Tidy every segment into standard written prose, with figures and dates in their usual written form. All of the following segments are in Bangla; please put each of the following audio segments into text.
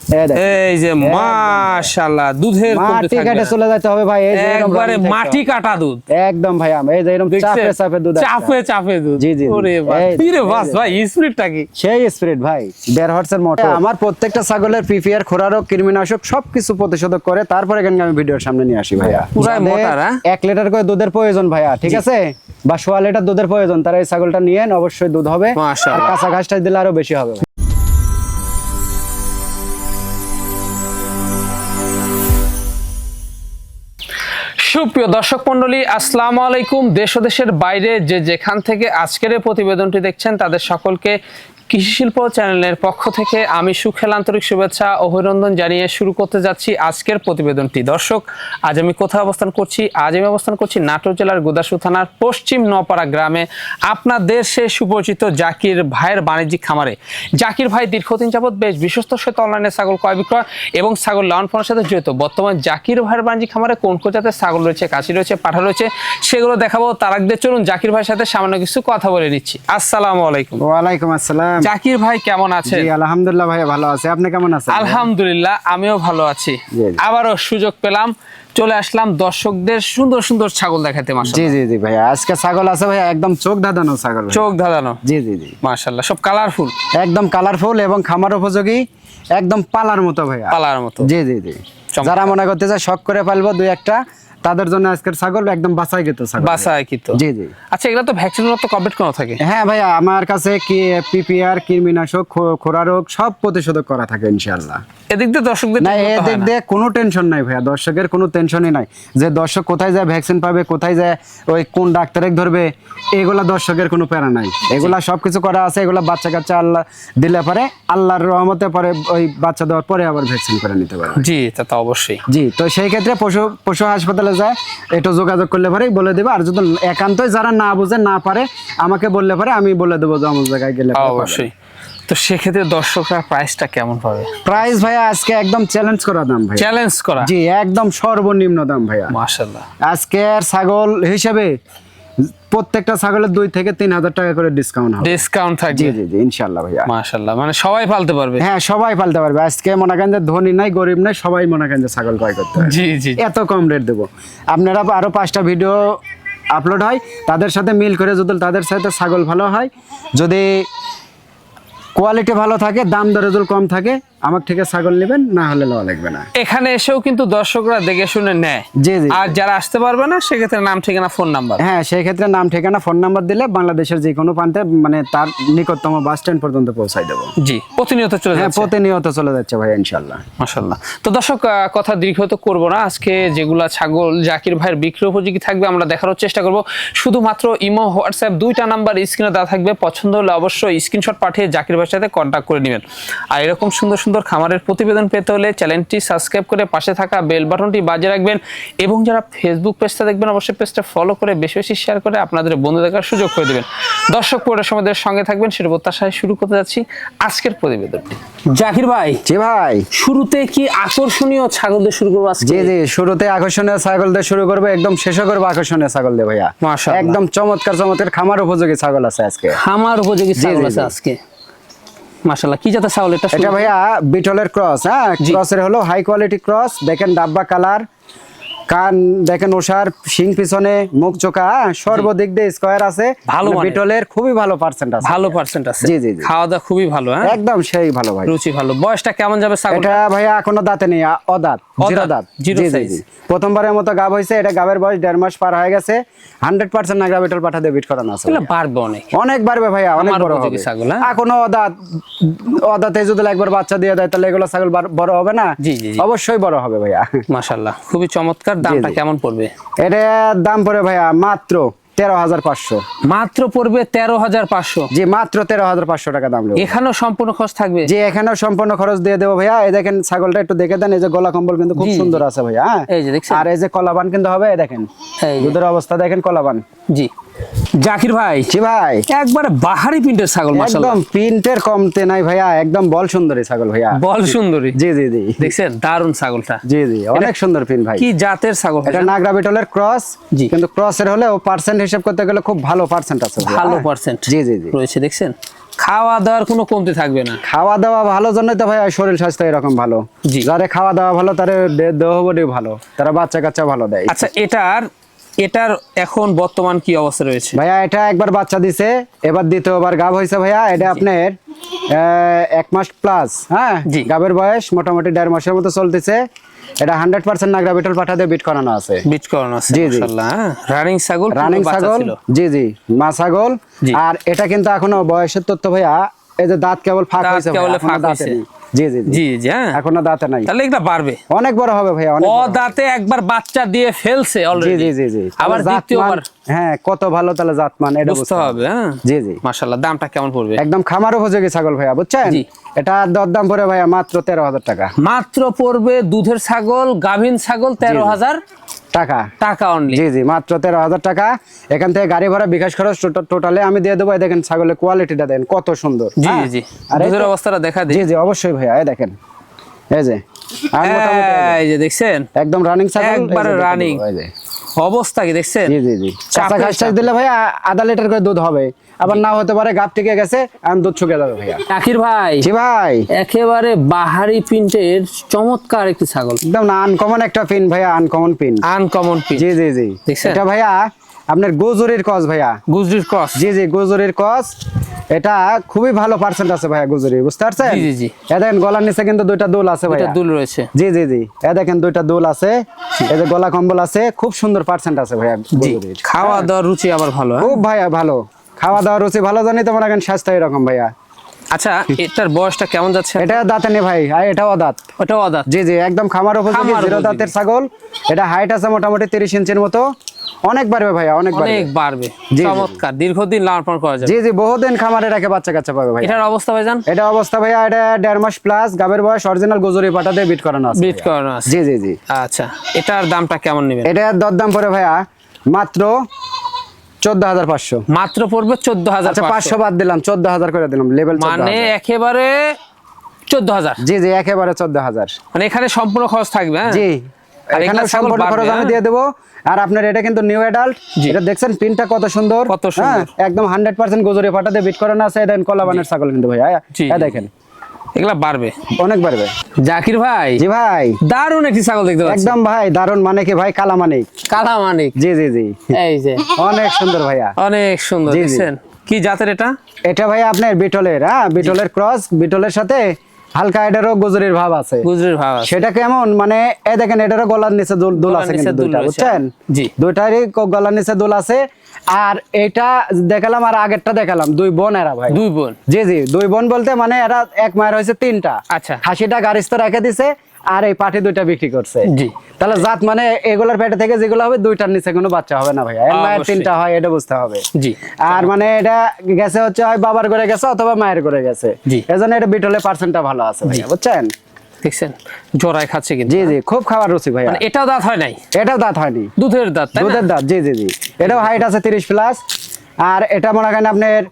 এই যে মাশাআল্লাহ দুধের মাটি কাটে চলে যেতে হবে ভাই, এই যে একবারে মাটি কাটা দুধ একদম ভাই। এই যে এরকম চাপে চাপে দুধ, চাপে দুধ। জি জি। ওরে বাস রে বাস ভাই, স্পিরিটটা কি সেই স্পিরিট ভাই। 1.5 হর্সের মোটর। আমার প্রত্যেকটা ছাগলের পিপিআর, খোরারোগ, কৃমিনাশক সবকিছু প্রতিষেধক করে তারপরে এখানে আমি ভিডিওর সামনে নিয়ে আসি ভাইয়া। পুরাই মোটর। 1 লিটার করে দুধের প্রয়োজন ভাইয়া, ঠিক আছে, বা 1.5 লিটার দুধের প্রয়োজন, তারা এই ছাগলটা নিয়েন, অবশ্যই দুধ হবে। আর কাঁচা ঘাসটা দিলে আরো বেশি হবে। সুপ্রিয় দর্শক মন্ডলী, আসসালামু আলাইকুম। দেশ ও দেশের বাইরে যে যেখান থেকে আজকের এই প্রতিবেদনটি দেখছেন তাদের সকলকে কৃষি শিল্প চ্যানেলের পক্ষ থেকে আমি সুখেল আন্তরিক শুভেচ্ছা অভিনন্দন জানিয়ে শুরু করতে যাচ্ছি আজকের প্রতিবেদনটি। দর্শক, আজ আমি কোথায় অবস্থান করছি? আজ আমি অবস্থান করছি নাটোর জেলার গোদাসু থানার পশ্চিম নপাড়া গ্রামে, আপনাদের সে সুপরিচিত জাকির ভাইয়ের বাণিজ্যিক খামারে। জাকির ভাই দীর্ঘদিন যাবৎ বেশ বিশ্বস্ত সাথে অনলাইনে ছাগল ক্রয় বিক্রয় এবং ছাগল লালন পালনের সাথে জড়িত। বর্তমান জাকির ভাইয়ের বাণিজ্যিক খামারে কোন কোন জাতের ছাগল রয়েছে, কাশি রয়েছে, পাঠা রয়েছে, সেগুলো দেখাবো। তার আগে চলুন জাকির ভাইয়ের সাথে সামান্য কিছু কথা বলে নিচ্ছি। আসসালামু আলাইকুম। ওয়ালাইকুম আসসালাম। জাকির ভাই কেমন আছেন? জি আলহামদুলিল্লাহ ভাই ভালো আছি, আপনি কেমন আছেন? আলহামদুলিল্লাহ আমিও ভালো আছি। আবারও সুযোগ পেলাম, চলে আসলাম দর্শকদের সুন্দর সুন্দর ছাগল দেখাতে। জি জি জি ভাই, আজকে ছাগল আছে ভাই একদম চোখ ধাঁধানো ছাগল। চোখ ধাঁধানো? জি জি জি মাশাআল্লাহ, সব কালারফুল, একদম কালারফুল এবং খামার উপযোগী, একদম পালার মতো ভাইয়া, পালার মতো। জি জি জি। যারা মনে করতে চায় শখ করে পালবো দুই একটা, তাদের জন্য আজকের ছাগল একদম বাছাইকৃত ছাগল। বাছাইকৃত? জি জি। আচ্ছা, এগুলা তো ভ্যাকসিনের মতো কমপ্লিট করা থাকে? হ্যাঁ ভাইয়া, আমার কাছে কি পিপিআর, কৃমিনাশক, খোরারোগ সব প্রতিষেধক করা থাকে ইনশাআল্লাহ। এদিক দিয়ে দর্শকদের না, এদিক দিয়ে কোনো টেনশন নাই ভাইয়া, দর্শকের কোনো টেনশনই নাই যে দর্শক কোথায় যায় ভ্যাকসিন পাবে, কোথায় যায় ওই কোন ডাক্তারে ধরবে, এগুলা দর্শকের কোনো প্যারা নাই। এগুলা সবকিছু করা আছে। এগুলা বাচ্চা কাচ্চা আল্লাহ দিলে পরে, আল্লাহর রহমতে পরে ওই বাচ্চা দেওয়ার পরে আবার ভ্যাকসিন করে নিতে পারবে। জি, তা তো অবশ্যই। জি, তো সেই ক্ষেত্রে পশু হাসপাতালে যায় একটু যোগাযোগ করলে পরেই বলে দেবে। আর যদি একান্তই যারা না বুঝে না পারে আমাকে বললে পরে আমি বলে দেবো যে আমার জায়গায় গেলে। অবশ্যই। তো সেক্ষেত্রে দর্শকরা প্রাইসটা কেমন পাবে? প্রাইস ভাইয়া আজকে একদম চ্যালেঞ্জ করা দাম ভাই। চ্যালেঞ্জ করা? জি, একদম সর্বনিম্ন দাম ভাইয়া। মাশাআল্লাহ। আজকের ছাগল হিসেবে প্রত্যেকটা ছাগলের 2 থেকে 3,000 টাকা করে ডিসকাউন্ট হবে। ডিসকাউন্ট থাকবে? জি জি জি ইনশাআল্লাহ ভাইয়া। মাশাআল্লাহ, মানে সবাই পালতে পারবে? হ্যাঁ, সবাই পালতে পারবে। আজকে মনে করেন যে ধনী নাই গরিব নাই, সবাই মনে করেন যে ছাগল ক্রয় করতে পারবে। জি জি। এত কম রেট দেবো। আপনারা আরো 5টা ভিডিও আপলোড হয়, তাদের সাথে মিল করে যদি তাদের সাথে ছাগল ভালো হয়, যদি কোয়ালিটি ভালো থাকে, দাম দরে যদি কম থাকে, আমার থেকে ছাগল নেবেন, না হলে লওয়া লাগবে না। এখানে এসেও কিন্তু দর্শকরা দেখে শুনে নেয়। জি জি। আর যারা আসতে পারবে না সেক্ষেত্রে নাম ঠিকানা ফোন নাম্বার? হ্যাঁ, সেই ক্ষেত্রে নাম ঠিকানা ফোন নাম্বার দিলে বাংলাদেশের যে কোনো প্রান্তে, মানে তার নিকটতম বাস স্ট্যান্ড পর্যন্ত পৌঁছাই দেবো। জি, প্রতিনিয়ত চলে যাচ্ছে? হ্যাঁ, প্রতিনিয়ত চলে যাচ্ছে ভাই ইনশাআল্লাহ। মাশাআল্লাহ। তো দর্শক, কথা দীর্ঘ তো করবো না। আজকে যেগুলা ছাগল জাকির ভাইয়ের বিক্রি উপযোগী থাকবে আমরা দেখানোর চেষ্টা করব। শুধুমাত্র ইমো, হোয়াটসঅ্যাপ 2টা নাম্বার স্ক্রিনে দেওয়া থাকবে। পছন্দ হলে অবশ্যই স্ক্রিনশট পাঠিয়ে জাকির ভাইয়ের সাথে কন্ট্যাক্ট করে নেবেন। আর এরকম সুন্দর সুন্দর খামারের প্রতিবেদন পেতে হলে চ্যানেলটি সাবস্ক্রাইব করে পাশে থাকা বেল বাটনটি বাজিয়ে রাখবেন। এবং যারা ফেসবুক পেজটা দেখবেন অবশ্যই পেজটা ফলো করে বেশি বেশি শেয়ার করে আপনাদের বন্ধু দেখার সুযোগ করে দেবেন। দর্শক পুরো সময়ের সঙ্গে থাকবেন, সেটা প্রত্যাশায় শুরু করতে যাচ্ছি আজকের প্রতিবেদনটি। জাকির ভাই, জি ভাই, শুরুতে কি আকর্ষণীয় ছাগল দিয়ে শুরু করবো আজকে? জি জি, শুরুতে আকর্ষণীয় ছাগল দিয়ে শুরু করবো, একদম শেষও করবো আকর্ষণীয় ছাগল দিয়ে ভাইয়া। মাশাআল্লাহ, একদম চমৎকার চমৎকার খামার উপযোগী ছাগল আছে আজকে। খামার উপযোগী ছাগল আছে আজকে? মাশাআল্লাহ। কি জাতের ছাগল এটা? এটা ভাইয়া বিটলের ক্রস। হ্যাঁ, ক্রসের হলো হাই কোয়ালিটি ক্রস। দেখেন ডাব্বা কালার, কান দেখেন ওষার, শিং পিছনে, মুখ চোখা, সর্বদিক দিয়ে স্কয়ার আছে। ভালো বিটলের খুবই ভালো পার্সেন্ট আছে। ভালো পার্সেন্ট আছে? জি জি জি। খাওয়া দাওয়া খুবই ভালো? হ্যাঁ, একদম সেই ভালো ভাই, রুচি ভালো। বয়সটা কেমন যাবে ছাগল? এটা ভাইয়া এখনো দাঁতে নেই, অদাঁত, জিরো দাঁত। Zero size. প্রথমবারের মতো গাব হয়েছে। এটা গাবের বয়স 1.5 মাস পার হয়ে গেছে। 100% নাগরা বিটল পাঠা দিয়ে বিট করানো আছে। বাড়বে অনেক, অনেক বাড়বে ভাইয়া, অনেক বড় হবে ছাগল। এখনো অদাঁতে যদি একবার বাচ্চা দিয়ে দেয় তাহলে এগুলো ছাগল বড় হবে না? জি জি, অবশ্যই বড় হবে ভাইয়া। মাশাআল্লাহ, খুবই চমৎকার। দামটা কেমন পড়বে? এটা দাম পড়ে ভাইয়া মাত্র 13,500। মাত্র পড়বে 13,500? জি, মাত্র 13,500 টাকা দাম। এখানেও সম্পূর্ণ খরচ থাকবে? জি, এখানেও সম্পূর্ণ খরচ দিয়ে দেবো ভাইয়া। এই দেখেন ছাগলটা একটু দেখে দেন, এই যে গলা কম্বল কিন্তু খুব সুন্দর আছে ভাইয়া। হ্যাঁ, এই যে দেখছেন, আর এই যে কলাবান কিন্তু হবে, দেখেন দুধের অবস্থা দেখেন, কলাবান। জি, জাকির ভাই, জি ভাই, একবারে বাহারি প্রিন্টের ছাগল, মাশাআল্লাহ। একদম প্রিন্টের কমতে নাই ভাইয়া, একদম বল সুন্দরী ছাগল ভাইয়া। বল সুন্দরী, জি জি জি, দেখছেন দারুন ছাগলটা। জি জি, অনেক সুন্দর প্রিন্ট ভাই। কি জাতের ছাগল? এটা নাগরা বিটলের ক্রস, জি। কিন্তু ক্রসের হলেও পার্সেন্ট হিসাব করতে গেলে খুব ভালো পার্সেন্ট আছে ভাইয়া। ভালো পার্সেন্ট জি জি জি, রয়েছে, দেখছেন খাওয়া দাওয়ার কোনো কমতি থাকবে না। খাওয়া দাওয়া ভালো জন্যই তো ভাই শরীর স্বাস্থ্য এরকম ভালো। জি। যারা খাওয়া দাওয়া ভালো তার দেহ বডি ভালো, তারা বাচ্চা কাচ্চা ভালো দেয়। আচ্ছা, এটার এখন বর্তমান কি অবস্থা রয়েছে? ভাইয়া এটা একবার বাচ্চা দিছে, এবার দ্বিতীয়বার গাব হয়েছে ভাইয়া। এটা আপনার 1 মাস প্লাস, হ্যাঁ জি। গাবের বয়স মোটামুটি 1.5 মাসের মতো চলতেছে। এটা 100% নাগরা বিটল পাঠা দিয়ে বিট করানো আছে। বিট করানো আছে, জি, জি। মাশাআল্লাহ। রানিং ছাগল, রানিং ছাগল, জি জি, মা ছাগল। জি। আর এটা কিন্তু এখনো বয়সের তথ্য ভাইয়া, এই যে দাঁত কেবল ফাঁক দাঁত হয়েছে, কেবল ভাইয়া, এখনো ফাঁক দাঁতে হয়েছে। নেই। জি জি জি, জি জি, হ্যাঁ এখনো দাঁতে নাই। তাহলে এটা বাড়বে, অনেক বড় হবে ভাইয়া, অনেক ও বড় হবে। দাঁতে একবার বাচ্চা দিয়ে ফেলছে জি অলরেডি। জি জি জি, আবার তাহলে দ্বিতীয়বার জাতমান, হ্যাঁ কত ভালো তাহলে জাতমান এটা বুঝতে হবে। হ্যাঁ জি জি, মাশাআল্লাহ। দামটা কেমন পড়বে? একদম খামার উপযোগী ছাগল ভাইয়া, বুঝছেন? জি। এটা দরদাম পড়ে ভাইয়া মাত্র 13,000 টাকা। মাত্র পড়বে দুধের ছাগল, গাভীন ছাগল 13,000 টাকা টাকা অনলি। জি জি, মাত্র 13,000 টাকা। এখান থেকে গাড়ি ভাড়া বিকাশ খরচ টোটালে আমি দিয়ে দেবো। এই দেখেন ছাগলের কোয়ালিটিটা দেখেন কত সুন্দর। জি হ্যাঁ? জি, আর দুধের এটা- অবস্থাটা দেখা দিই। জি জি, অবশ্যই ভাইয়া, এই দেখেন, এই যে আর মোটামুটি এই যে, এই যে দেখছেন একদম রানিং ছাগল, এই যে একবারে দেখেন, running। এই যে। অবস্থা কি দেখছেন? জি জি জি, কাঁচা চাপের ঘাস টাস চাপ। দিলে ভাইয়া আধা লিটার করে দুধ হবে, আবার না হতে পারে গাব টিকে গেছে আর দুধ শুকিয়ে যাবে ভাইয়া। জাকির ভাই, জি ভাই, একেবারে বাহারি প্রিন্টের চমৎকার একটি ছাগল, একদম আনকমন একটা পিন ভাইয়া, আনকমন পিন। Uncommon print. জি জি জি, দেখছেন? এটা ভাইয়া আপনার গুজরির কস ভাইয়া। গুজরির ক্রস। জি জি, গুজরির কস। এটা খুবই ভালো পার্সেন্ট আছে ভাইয়া গুজরি, বুঝতে পারছেন? জি, জি, জি। এ দেখেন গলার নিচে কিন্তু দুইটা দুল আছে এটা ভাইয়া। দুল রয়েছে। জি জি জি, এ দেখেন দুইটা দুল আছে, এই যে গলা কম্বল আছে, খুব সুন্দর পার্সেন্ট আছে ভাইয়া জি, গুজরির। খাওয়া দাওয়ার রুচি আবার ভালো। হ্যাঁ? খুব ভাইয়া ভালো, খাওয়া দাওয়া রুচি ভালো, জানি তোমার এখন স্বাস্থ্য এরকম ভাইয়া। আচ্ছা, এটার বয়সটা কেমন যাচ্ছে? এটা দাঁতে নেই ভাই, আর এটাও দাঁত। ওটাও আদাত। জি জি, একদম খামার উপযোগী, খামার জিরো উপযোগী। দাঁতের ছাগল। এটা হাইট আছে মোটামুটি 30 ইঞ্চির মতো, অনেক বাড়বে ভাইয়া, অনেক বাড়বে। অনেক বাড়বে, জি। চমৎকার, দীর্ঘদিন লালন পালন করা যাবে। জি জি, বহুদিন খামারে রেখে বাচ্চা কাচ্চা পাবে ভাই। এটার অবস্থা ভাইজান? এটা অবস্থা ভাইয়া, এটা 1.5 মাস প্লাস, গাবের বয়স, অরিজিনাল গুজরি পাটা দিয়ে বিট করানো আছে বিট ভাইয়া। করানো আছে। জি জি জি, আচ্ছা, এটার দামটা কেমন নেবেন? এটা দরদাম পড়ে ভাইয়া মাত্র 14,500। মাত্র পড়বে 14,500। আচ্ছা 500 বাদ দিলাম, 14,000 করে দিলাম, লেভেল মানে একেবারে 14,000। জি জি, একেবারে 14,000। মানে এখানে সম্পূর্ণ খরচ থাকবে। হ্যাঁ? জি, আর এখানে এগুলা ছাগল সম্পূর্ণ বাড়বে, খরচ আমি হ্যাঁ? দিয়ে দেবো। আর আপনার এটা কিন্তু নিউ অ্যাডাল্ট, জি। এটা দেখছেন প্রিন্টটা কত সুন্দর, কত সুন্দর। হ্যাঁ, একদম 100% গুজরি পাটা দিয়ে বিট করানো আছে। এটা কলাবানের ছাগল কিন্তু ভাইয়া, জি, এই জি, দেখেন এগুলা বাড়বে। অনেক বাড়বে। জাকির ভাই, জি ভাই, দারুণ একটি ছাগল দেখতে পাচ্ছি। একদম ভাই দারুন, মানে কি ভাই কালা মানিক। কালা মানিক। জি জি জি, এই যে অনেক সুন্দর ভাইয়া। অনেক সুন্দর, জি, জি। দেখছেন কি জাতের এটা? এটা ভাই আপনার বিটলের, হ্যাঁ বিটলের ক্রস, বিটলের সাথে হালকা এটারও গুজরির ভাব আছে। গুজরির ভাব আছে। সেটা কেমন, মানে এই দেখেন এটারও গলার নিচে দুল গলার আছে নিচে কিন্তু দুল দুইটা, রয়েছে। বুঝছেন? জি। দুইটারই গলার নিচে দুল আছে। আর এটা দেখালাম আর আগেরটা দেখালাম, দুই বোন এরা ভাই। দুই বোন। জি জি, দুই বোন বলতে মানে এরা এক মায়ের হয়েছে তিনটা। আচ্ছা। খাসিটা গাড়িস্থ রেখে দিছে, আর এই পাটি দুইটা বিক্রি করছে। জি। তাহলে জাত মানে এগুলার পেটে থেকে যেগুলো হবে, দুইটার নিচে কোনো বাচ্চা হবে না ভাইয়া, এর মায়ের অবশ্যই। তিনটা হয়, এটা বুঝতে হবে। জি। আর মানে এটা গেছে হচ্ছে হয় বাবার করে গেছে অথবা মায়ের করে গেছে, জি। এজন্য এটা বিটলে পার্সেন্টটা ভালো আছে ভাইয়া, বুঝছেন? দেখছেন জোড়ায় খাচ্ছে কিন্তু। জি জি, খুব খাবার রুচি ভাইয়া। মানে এটাও দাঁত হয় নাই, এটাও দাঁত হয়নি, দুধের দাঁত, তাই না? দুধের দাঁত। জি জি জি, এটাও হাইট আছে 30 প্লাস। আর এটা মনে করেন আপনার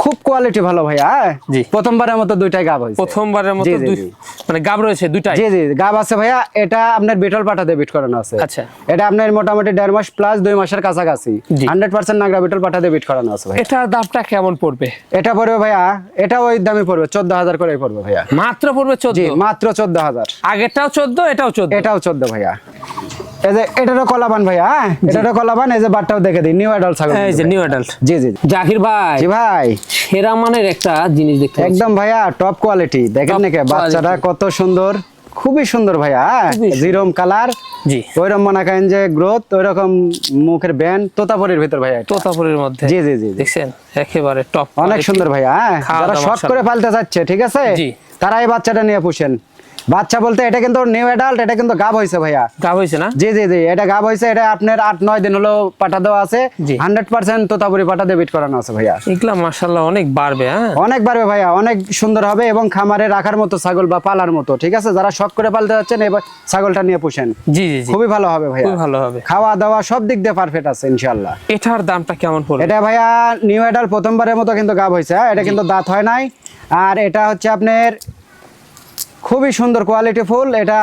খুব কোয়ালিটি ভালো ভাইয়া, হ্যাঁ? জি। প্রথমবারের মতো দুইটাই গাব হয়েছে। প্রথমবারের মতো জি, জি, দুই, জি। মানে গাব রয়েছে দুইটাই। জি জি, গাব আছে ভাইয়া। এটা আপনার বিটল পাঠাতে বিট করানো আছে। আচ্ছা। এটা আপনার মোটামুটি 1.5 মাস প্লাস 2 মাসের কাছাকাছি, জি। 100% নাগরা বিটল পাঠাতে বিট করানো আছে ভাই। এটার দামটা কেমন পড়বে? এটা পড়বে ভাইয়া, এটা ওই দামই পড়বে, 14,000 করে পড়বে ভাইয়া। মাত্র পড়বে জি, 14। মাত্র 14,000। আগেরটাও 14, এটাও 14। এটাও 14 ভাইয়া। এই যে এটারও কলাবান ভাইয়া, হ্যাঁ? এটারও কলাবান, এই যে বাটটাও দেখে দিই, নিউ অ্যাডাল্ট ছাগল এই কিন্তু যে ভাই। New adult. জি জি জি। জাকির ভাই, জি ভাই, সেরা মানের একটা জিনিস দেখতে পাচ্ছি। একদম ভাইয়া টপ কোয়ালিটি। দেখেন Top নাকি বাচ্চাটা quality। কত সুন্দর, খুবই সুন্দর ভাইয়া, হ্যাঁ? খুবই সুন্দর। জিরোম কালার, জি। ওইরকম মনে করেন যে গ্রোথ, ওইরকম মুখের ব্যান্ড, তোতাপুরির ভিতর ভাইয়া এটা। তোতাপুরের মধ্যে। জি জি জি জি। দেখছেন একেবারে টপ, অনেক সুন্দর ভাইয়া, হ্যাঁ? খাওয়া যারা দাওয়া শখ মাশাআল্লাহ। করে পালতে চাচ্ছে, ঠিক আছে, জি। তারা এই বাচ্চাটা নিয়ে পুষেন। বাচ্চা বলতে এটা কিন্তু নিউ অ্যাডাল্ট, এটা কিন্তু গাব হয়েছে ভাইয়া। গাব হয়েছে না? জি জি জি, এটা গাব হয়েছে। এটা আপনার 8-9 দিন হলো পাঠা দেওয়া আছে। জি। 100% তোতাপুরি পাঠা দিয়ে বিট করানো আছে ভাইয়া। এগুলা মাশাআল্লাহ অনেক বাড়বে। হ্যাঁ, অনেক বাড়বে ভাইয়া, অনেক সুন্দর হবে এবং খামারে রাখার মতো ছাগল বা পালার মতো। ঠিক আছে, যারা শখ করে পালতে যাচ্ছেন এবার ছাগলটা নিয়ে পুষেন, জি জি জি, খুবই ভালো হবে ভাইয়া। খুবই ভালো হবে। খাওয়া দাওয়া সব দিক দিয়ে পারফেক্ট আছে ইনশাআল্লাহ। এটার দামটা কেমন পড়বে? এটা ভাইয়া নিউ অ্যাডাল্ট প্রথমবারের মতো কিন্তু গাব হয়েছে। এটা কিন্তু দাঁত হয় নাই। আর এটা হচ্ছে আপনার খুবই সুন্দর কোয়ালিটি ফুল। এটা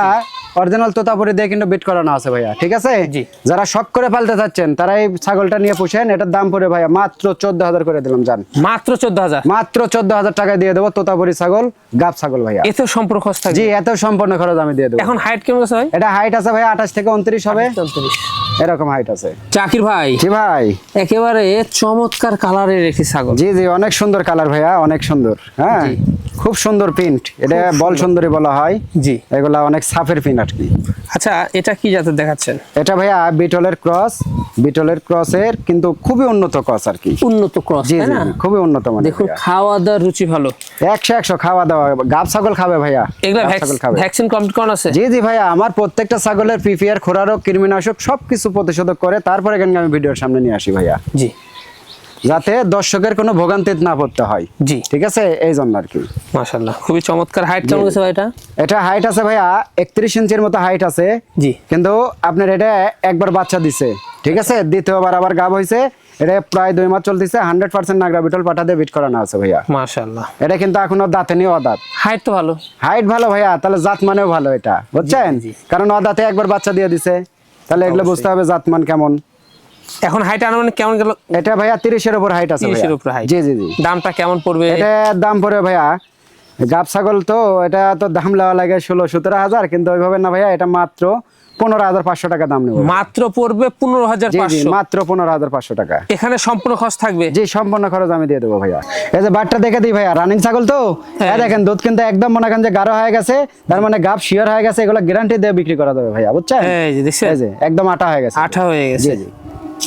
অরিজিনাল তোতাপুরি দিয়ে কিন্তু বিট করানো আছে ভাইয়া। ঠিক আছে, জি। যারা শখ করে পালতে চাচ্ছেন তারা এই ছাগলটা নিয়ে পুষেন। এটার দাম পড়ে ভাইয়া মাত্র 14,000 করে দিলাম। জান মাত্র 14,000? মাত্র 14,000 টাকা দিয়ে দেবো। তোতাপুরি ছাগল, গাব ছাগল ভাইয়া। এত সম্পূর্ণ খরচ থাকবে? জি, এত সম্পূর্ণ খরচ আমি দিয়ে দেবো। এখন হাইট কেমন আছে ভাই? এটা হাইট আছে ভাইয়া 28 থেকে 29 হবে, 34। এরকম হাইট আছে। জাকির ভাই, জি ভাই। একেবারে চমৎকার কালারের একটি ছাগল। জি জি, অনেক সুন্দর কালার ভাইয়া, অনেক সুন্দর। হ্যাঁ, জি। খুব সুন্দর প্রিন্ট। এটা বল সুন্দরী বলা হয়। জি। এগুলা অনেক সাফের প্রিন্ট আর কি। আচ্ছা, এটা কি জাতের দেখাচ্ছেন? এটা ভাইয়া বিটলের ক্রস। বিটলের ক্রসের কিন্তু খুবই উন্নত ক্রস আর কি। উন্নত ক্রস, জি তাই জি, না? খুবই উন্নত মানে। দেখুন, খাওয়া দাওয়ার রুচি ভালো। 100 খাওয়া দাওয়া। গাব ছাগল খাবে ভাইয়া, এগুলা গাব ছাগল খাবে। ভ্যাকসিন কমপ্লিট করানো আছে? জি জি ভাইয়া, আমার প্রত্যেকটা ছাগলের পিপিআর, খোরারোগ, কৃমিনাশক সবকিছু প্রতিষেধক করে তারপরে এখানে আমি ভিডিওর সামনে নিয়ে আসি ভাইয়া, জি, যাতে দর্শকের কোনো ভোগান্তিতে না পড়তে হয়। জি, ঠিক আছে, এই জন্য আর কি। মাশাআল্লাহ খুবই চমৎকার। হাইট কেমন আছে ভাই এটা? এটা হাইট আছে ভাইয়া 31 ইঞ্চির মতো হাইট আছে। জি। কিন্তু আপনার এটা একবার বাচ্চা দিছে। ঠিক আছে, দ্বিতীয়বার আবার গাব হয়েছে। এটা প্রায় 2 মাস চলতেছে। 100% নাগরা বিটল পাঠা দিয়ে বিট করানো আছে ভাইয়া। মাশাআল্লাহ। এটা কিন্তু এখনো দাঁতে নেই, অদাঁত। হাইট তো ভালো। হাইট ভালো ভাইয়া, তাহলে জাত মানেও ভালো এটা, বুঝছেন? জি, জি। কারণ অদাঁতে একবার বাচ্চা দিয়ে দিছে, তাহলে এগুলো বুঝতে হবে জাত মান কেমন। এখন হাইট আনুমানিক কেমন গেল? এটা ভাইয়া 30-এর উপর হাইট আছে 30-এর ভাইয়া। উপর হাইট। জি জি জি। দামটা কেমন পড়বে? এটা দাম পড়ে ভাইয়া, গাব ছাগল তো এটা তো দাম লেওয়া লাগে 16-17 হাজার, কিন্তু ওইভাবে না ভাইয়া, এটা মাত্র 15,500 টাকা দাম নেব। মাত্র পড়বে জি জি, 15,500? মাত্র 15,500 টাকা। এখানে সম্পূর্ণ খরচ থাকবে? জি, সম্পূর্ণ খরচ আমি দিয়ে দেবো ভাইয়া। এই যে বাটটা দেখে দিই ভাইয়া, রানিং ছাগল তো। হ্যাঁ। এই দেখেন দুধ কিন্তু একদম মনে করেন যে গাঢ় হয়ে গেছে, তার মানে গাব শিওর হয়ে গেছে। এগুলো গ্যারান্টি দিয়ে বিক্রি করা যাবে ভাইয়া, বুঝছেন? এই যে দেখছেন, এই যে একদম আটা হয়ে গেছে। আঠা হয়ে গেছে। জি জি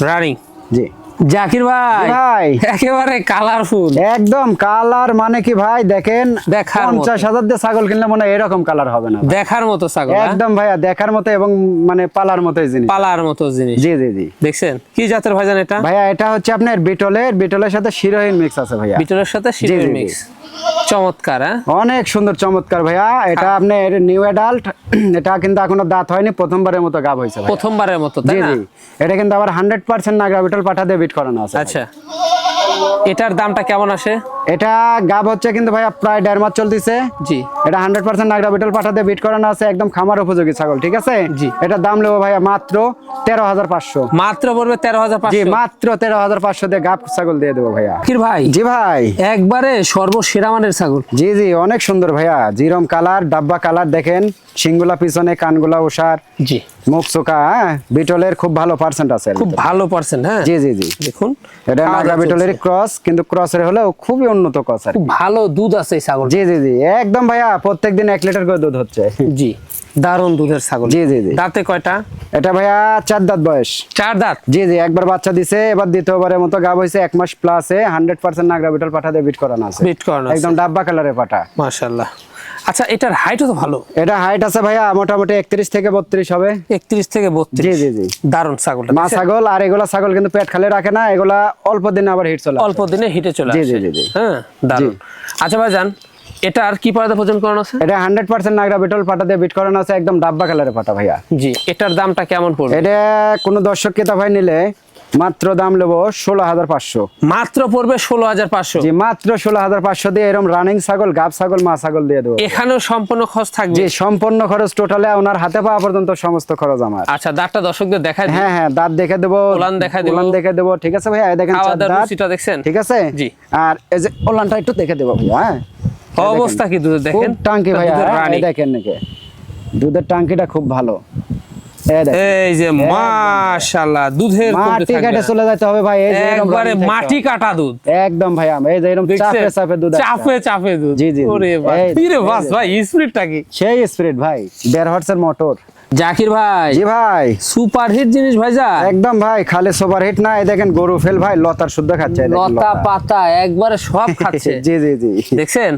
রানিং। জি। জাকির ভাই, ভাই একেবারে কালারফুল একদম কালার, মানে কি ভাই দেখেন, দেখার মতো। 50,000 দিয়ে ছাগল কিনলে মনে হয় এরকম কালার হবে না। দেখার মতো ছাগল। হ্যাঁ? একদম ভাইয়া দেখার মতো এবং মানে পালার মতোই জিনিস। পালার মতো জিনিস। জি জি জি। দেখছেন কি জাতের ভাইজান এটা? ভাইয়া এটা হচ্ছে আপনার বিটলের সাথে শিরোহিন মিক্স আছে ভাইয়া। বিটলের সাথে জি, শিরের জি, মিক্স। চমৎকার। হ্যাঁ, অনেক সুন্দর চমৎকার ভাইয়া। এটা আপনার নিউ অ্যাডাল্ট। এটা কিন্তু এখনো দাঁত হয়নি, প্রথমবারের মতো গাব হয়েছে ভাইয়া। প্রথমবারের মতো, জি তাই না? জি। এটা কিন্তু আবার 100% নাগরা বিটল পাঠা দিয়ে বিট করানো আছে। আচ্ছা, এটার দামটা কেমন আসে? এটা গাব হচ্ছে কিন্তু ভাইয়া প্রায় 1.5 মাস চলতেছে। জি। এটা 100% নাগরা বিটল পাঠা দিয়ে বিট করানো আছে, একদম খামার উপযোগী ছাগল। ঠিক আছে, জি। এটা দাম নেবো ভাইয়া মাত্র 13,500। মাত্র পড়বে জি, 13,500? মাত্র 13,500 দিয়ে গাব ছাগল দিয়ে দেবো ভাইয়া। জাকির ভাই, জি ভাই। একবারে সর্বসেরা মানের ছাগল। জি জি, অনেক সুন্দর ভাইয়া। জিরম কালার, ডাব্বা কালার দেখেন, শিংগুলা পিছনে, কানগুলা ওষার, জি, মুখ চোখা। হ্যাঁ, বিটলের খুব ভালো পার্সেন্ট আছে। খুব ভালো পার্সেন্ট। হ্যাঁ, জি জি জি। দেখুন এটা খাওয়া নাগরা দাওয়া বিটলের চলছে। ক্রস, কিন্তু ক্রসের হলেও খুবই উন্নত ক্রস আর কি। খুব ভালো দুধ আছে এই ছাগল। জি জি জি, একদম ভাইয়া প্রত্যেকদিন 1 লিটার করে দুধ হচ্ছে। জি, দারুণ দুধের ছাগল। জি জি জি। দাঁতে কয়টা? এটা ভাইয়া 4 দাঁত বয়স। 4 দাঁত। জি জি, একবার বাচ্চা দিছে, এবার দ্বিতীয়বারের মতো গাব হয়েছে। 1 মাস প্লাসে 100% নাগরা বিটল পাঠা দিয়ে বিট করানো আছে। বিট করানো আছে। একদম ডাব্বা কালারের পাঠা। মাশাআল্লাহ। আচ্ছা, এটার হাইটও তো ভালো। এটা হাইট আছে ভাইয়া মোটামুটি 31 থেকে 32 হবে। 31 থেকে 32। জি জি জি। দারুণ ছাগলটা। মা দেখছেন? ছাগল। আর এগুলা ছাগল কিন্তু পেট খালি রাখে না, এগুলা অল্প দিনে আবার হিট চলে আসে। অল্প দিনে হিটে চলে জি, আসে। জি, জি, জি। হ্যাঁ, দারুণ। আচ্ছা ভাইজান, এটা আর কি পর্দা ভোজন করানো আছে? এটা 100% নাগরা বিটল পাটা দিয়ে বিট করানো আছে, একদম ডাব্বা কালারের পাটা ভাইয়া। জি, এটার দামটা কেমন পড়বে? এটা কোনো দর্শক ক্রেতা ভাই নিলে মাত্র দাম নেবো 16,500। মাত্র পড়বে 16,500? জি, মাত্র 16,500 দিয়ে এরকম রানিং ছাগল, গাব ছাগল, মা ছাগল দিয়ে দেবো। এখানেও সম্পূর্ণ খরচ থাকবে? জি, সম্পূর্ণ খরচ টোটালে ওনার হাতে পাওয়া পর্যন্ত সমস্ত খরচ আমার। আচ্ছা, দাঁতটা দর্শকদের দেখাই দিই। হ্যাঁ হ্যাঁ, দাঁত দেখে দেবো, ওলান দেখাই দেবো। ওলান দেখে দেবো। ঠিক আছে ভাইয়া, এই দেখেন খাওয়া 4 দাওয়ার দাঁত। রুচিটা দেখছেন? ঠিক আছে জি। আর এই যে ওলানটা একটু দেখে দেবো ভাইয়া। হ্যাঁ, এই অবস্থা দেখেন। কি দুধের দেখেন? খুব টাঙ্কি ভাইয়া। দুধের হ্যাঁ, রানী। এই দেখেন নাকি দুধের টাঙ্কিটা খুব ভালো। এই দেখেন, এই যে মাশাআল্লাহ, দুধের কমতি মাটি থাকবে কাটে না। চলে যেতে হবে ভাই। এই যে এরকম একবারে রানী থাকতে মাটি হবে। কাটা দুধ। একদম ভাইয়া, এই যে এরকম দেখছেন? চাপে চাপে দুধ আসছে। চাপে চাপে দুধ। জি, জি, জি। ওরে বাস, এই, কি রে বাস এই যে। ভাই, স্পিডটা কি! সেই স্পিরিট ভাই, 1.5 হর্সের মোটর। জাকির ভাই, জি ভাই, সুপার হিট জিনিস ভাইজান। একদম ভাই, খালি সুপার হিট না। এই দেখেন গরু ফেল ভাই, লতার শুদ্ধ খাচ্ছে। এই দেখেন লতা পাতা একবারে সব খাচ্ছে। জি জি জি। দেখছেন?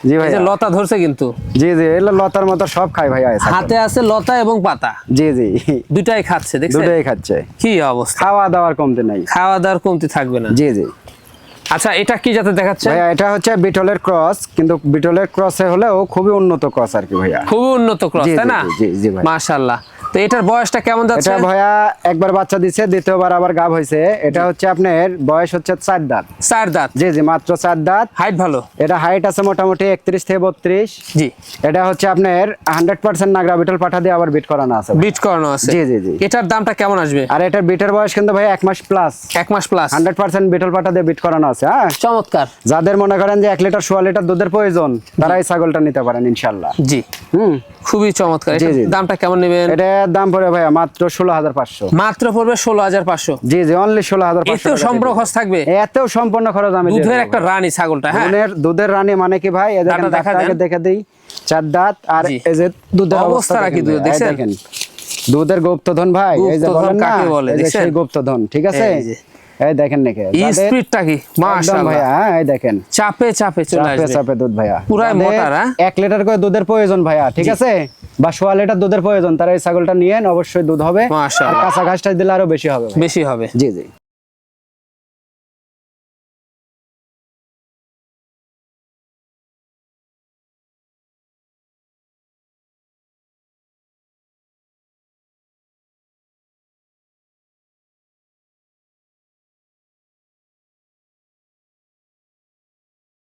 জি এই ভাইয়া। যে লতা ধরছে কিন্তু, জি জি, এগুলো লতার মতো সব খায় ভাইয়া এই ছাগল। হাতে আছে লতা এবং পাতা, জি জি, দুটাই খাচ্ছে দেখছেন দুটোই খাচ্ছে, কি অবস্থা, খাওয়া দাওয়ার কমতি নাই। খাওয়া দাওয়ার কমতি থাকবে না। জি জি আচ্ছা এটা কি জাতের দেখাচ্ছে? ভাইয়া, এটা হচ্ছে বিটলের ক্রস, কিন্তু বিটলের ক্রসে হলেও খুবই উন্নত ক্রস আর কি ভাইয়া। খুবই উন্নত ক্রস, জি তাই জি না? জি জি ভাই। মাশাআল্লাহ। তো এটার বয়সটা কেমন যাচ্ছে? এটা ভাইয়া একবার বাচ্চা দিছে, দ্বিতীয়বার আবার গাব হয়েছে। এটা হচ্ছে আপনার বয়স হচ্ছে 4 দাঁত। 4 দাঁত। জি জি, মাত্র 4 দাঁত। হাইট ভালো। এটা হাইট আছে মোটামুটি 31 থেকে 32। জি। এটা হচ্ছে আপনার 100% নাগরা বিটল পাঠা দিয়ে আবার বিট করানো আছে ভাই। বিট করানো আছে। জি জি জি। এটার দামটা কেমন আসবে? আর এটার বিটের বয়স কিন্তু ভাই 1 মাস প্লাস। 1 মাস প্লাস। 100% বিটল পাঠা দিয়ে বিট করানো আছে। হ্যাঁ, চমৎকার। যাদের মনে করেন যে 1 লিটার 1.5 লিটার দুধের প্রয়োজন, তারা এই ছাগলটা নিতে পারেন ইনশাআল্লাহ। জি, খুবই চমৎকার। জি, এটার জি। দামটা কেমন নেবেন? এটার দাম পড়ে ভাইয়া মাত্র 16,500। মাত্র পড়বে 16,500। জি জি, অনলি 16,500। এতেও সম্পূর্ণ খরচ থাকবে। এতেও সম্পূর্ণ খরচ আমি দিয়ে দুধের দেব একটা ভাই। রানী ছাগলটা, হ্যাঁ। দুধের রানী মানে কি ভাই, এই দেখেন দাঁতটা দেখা দাঁতটা আগে দেন। দেখে দেই, 4 দাঁত। আর জি। এই যে দুধের অবস্থা অবস্থা রাখি দেখেন দুধ, ভাই, এই দেখছেন? দেখেন দুধের গুপ্তধন ভাই, এই যে গুপ্তধন বলেন না, কাকে বলে, এই যে দেখছেন? সেই গুপ্তধন, ঠিক আছে? এই যে। এই দেখেন নাকি এই স্পিডটা কি একদম মাশাআল্লাহ ভাইয়া, হ্যাঁ, এই দেখেন চাপে চাপে চলে চাপে আসবে। চাপে দুধ ভাইয়া। পুরাই যাদের মোটা, হ্যাঁ? 1 লিটার করে দুধের প্রয়োজন ভাইয়া, ঠিক আছে, বা 1.5 লিটার দুধের প্রয়োজন, তারা এই ছাগলটা নিয়েন, অবশ্যই দুধ হবে। আর মাশাআল্লাহ। কাঁচা ঘাসটা দিলে আরো বেশি হবে ভাই। বেশি হবে। জি জি।